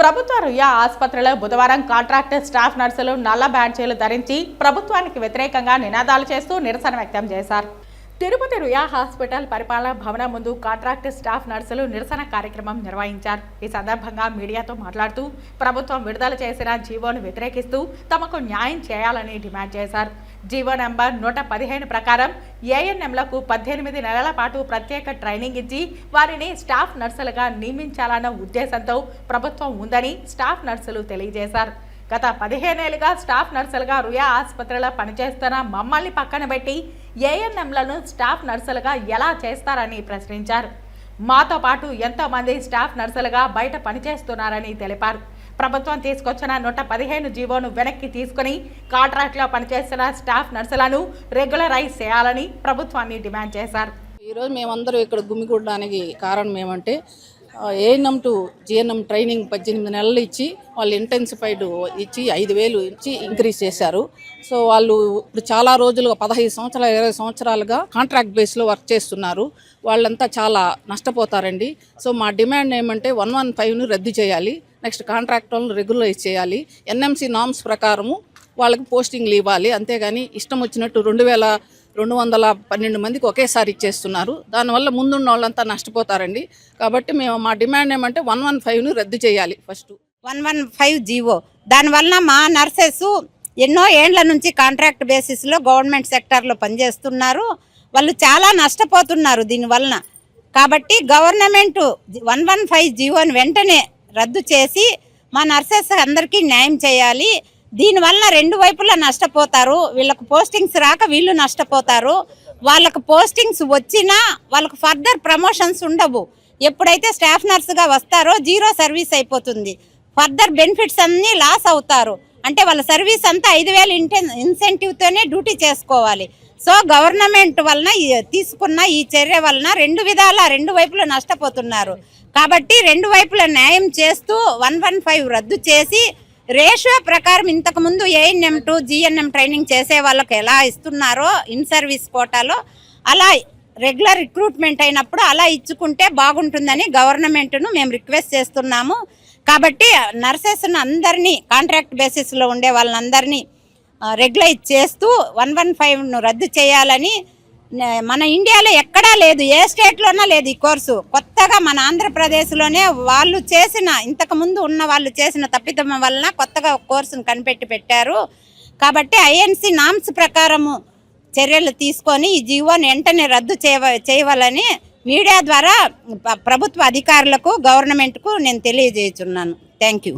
ప్రభుత్వ రుయా ఆసుపత్రిలో బుధవారం కాంట్రాక్టర్ స్టాఫ్ నర్సులు నల్ల బ్యాడ్జీలు ధరించి ప్రభుత్వానికి వ్యతిరేకంగా నినాదాలు చేస్తూ నిరసన వ్యక్తం చేశారు. తిరుపతి రుయా హాస్పిటల్ పరిపాలనా భవనం ముందు కాంట్రాక్టర్ స్టాఫ్ నర్సులు నిరసన కార్యక్రమం నిర్వహించారు. ఈ సందర్భంగా మీడియాతో మాట్లాడుతూ ప్రభుత్వం విడుదల చేసిన జీవోను వ్యతిరేకిస్తూ తమకు న్యాయం చేయాలని డిమాండ్ చేశారు. జీవో నంబర్ 115 ప్రకారం ఏఎన్ఎంలకు 18 నెలల పాటు ప్రత్యేక ట్రైనింగ్ ఇచ్చి వారిని స్టాఫ్ నర్సులుగా నియమించాలన్న ఉద్దేశంతో ప్రభుత్వం ఉందని స్టాఫ్ నర్సులు తెలియజేశారు. గత 15 ఏళ్లుగా స్టాఫ్ నర్సులుగా రుయా ఆసుపత్రిలో పనిచేస్తున్న మమ్మల్ని పక్కన పెట్టి ఏఎన్ఎంలను స్టాఫ్ నర్సులుగా ఎలా చేస్తారని ప్రశ్నించారు. మాతో పాటు ఎంతో మంది స్టాఫ్ నర్సులుగా బయట పనిచేస్తున్నారని తెలిపారు. ప్రభుత్వం తీసుకొచ్చిన 115 జీవోను వెనక్కి తీసుకుని కాంట్రాక్ట్లో పనిచేస్తున్న స్టాఫ్ నర్సులను రెగ్యులరైజ్ చేయాలని ప్రభుత్వాన్ని డిమాండ్ చేశారు. ఈరోజు మేమందరూ ఇక్కడ గుమిగూడడానికి కారణం ఏమంటే ఏఎన్ఎం టు జిఎన్ఎం ట్రైనింగ్ 18 నెలలు ఇచ్చి వాళ్ళు ఇంటెన్సిఫైడ్ ఇచ్చి 5,000 ఇచ్చి ఇంక్రీజ్ చేశారు. సో వాళ్ళు ఇప్పుడు చాలా రోజులుగా 15 సంవత్సరాలు 20 సంవత్సరాలుగా కాంట్రాక్ట్ బేస్లో వర్క్ చేస్తున్నారు. వాళ్ళంతా చాలా నష్టపోతారండి. సో మా డిమాండ్ ఏమంటే 115ను రద్దు చేయాలి. నెక్స్ట్ కాంట్రాక్ట్ వాళ్ళని రెగ్యులరైజ్ చేయాలి. ఎన్ఎంసీ నామ్స్ ప్రకారము వాళ్ళకి పోస్టింగ్లు ఇవ్వాలి. అంతేగాని ఇష్టం వచ్చినట్టు 2,212 మందికి ఒకేసారి ఇచ్చేస్తున్నారు. దానివల్ల ముందున్న వాళ్ళంతా నష్టపోతారండి. కాబట్టి మేము మా డిమాండ్ ఏమంటే 115ను రద్దు చేయాలి. ఫస్ట్ 115 జీవో దానివల్ల మా నర్సెస్ ఎన్నో ఏండ్ల నుంచి కాంట్రాక్ట్ బేసిస్లో గవర్నమెంట్ సెక్టార్లో పనిచేస్తున్నారు. వాళ్ళు చాలా నష్టపోతున్నారు దీనివలన. కాబట్టి గవర్నమెంట్ 115 జీవోని వెంటనే రద్దు చేసి మా నర్సెస్ అందరికీ న్యాయం చేయాలి. దీనివల్ల రెండు వైపులా నష్టపోతారు. వీళ్ళకు పోస్టింగ్స్ రాక వీళ్ళు నష్టపోతారు. వాళ్ళకు పోస్టింగ్స్ వచ్చినా వాళ్ళకు ఫర్దర్ ప్రమోషన్స్ ఉండవు. ఎప్పుడైతే స్టాఫ్ నర్సుగా వస్తారో జీరో సర్వీస్ అయిపోతుంది. ఫర్దర్ బెనిఫిట్స్ అన్నీ లాస్ అవుతారు. అంటే వాళ్ళ సర్వీస్ అంతా 5,000 ఇన్సెంటివ్తోనే డ్యూటీ చేసుకోవాలి. సో గవర్నమెంట్ వలన తీసుకున్న ఈ చర్య వలన రెండు వైపులా నష్టపోతున్నారు. కాబట్టి రెండు వైపులా న్యాయం చేస్తూ 115 రద్దు చేసి రేషియో ప్రకారం ఇంతకుముందు ఏఎన్ఎం టు జిఎన్ఎం ట్రైనింగ్ చేసే వాళ్ళకి ఎలా ఇస్తున్నారో ఇన్ సర్వీస్ కోటాలో అలా రెగ్యులర్ రిక్రూట్మెంట్ అయినప్పుడు అలా ఇచ్చుకుంటే బాగుంటుందని గవర్నమెంట్ను మేము రిక్వెస్ట్ చేస్తున్నాము. కాబట్టి నర్సెస్ను అందరినీ కాంట్రాక్ట్ బేసిస్లో ఉండే వాళ్ళందరినీ రెగ్యులైజ్ చేస్తూ 115ను రద్దు చేయాలని మన ఇండియాలో ఎక్కడా లేదు, ఏ స్టేట్లోనా లేదు ఈ కోర్సు. కొత్తగా మన ఆంధ్రప్రదేశ్లోనే వాళ్ళు చేసిన ఇంతకుముందు ఉన్న వాళ్ళు చేసిన తప్పిదం వలన కొత్తగా కోర్సును కనిపెట్టి పెట్టారు. కాబట్టి ఐఎన్సి నామ్స్ ప్రకారము చర్యలు తీసుకొని ఈ జీవోని వెంటనే రద్దు చేయవాలని మీడియా ద్వారా ప్రభుత్వ అధికారులకు గవర్నమెంట్కు నేను తెలియజేస్తున్నాను. Thank you.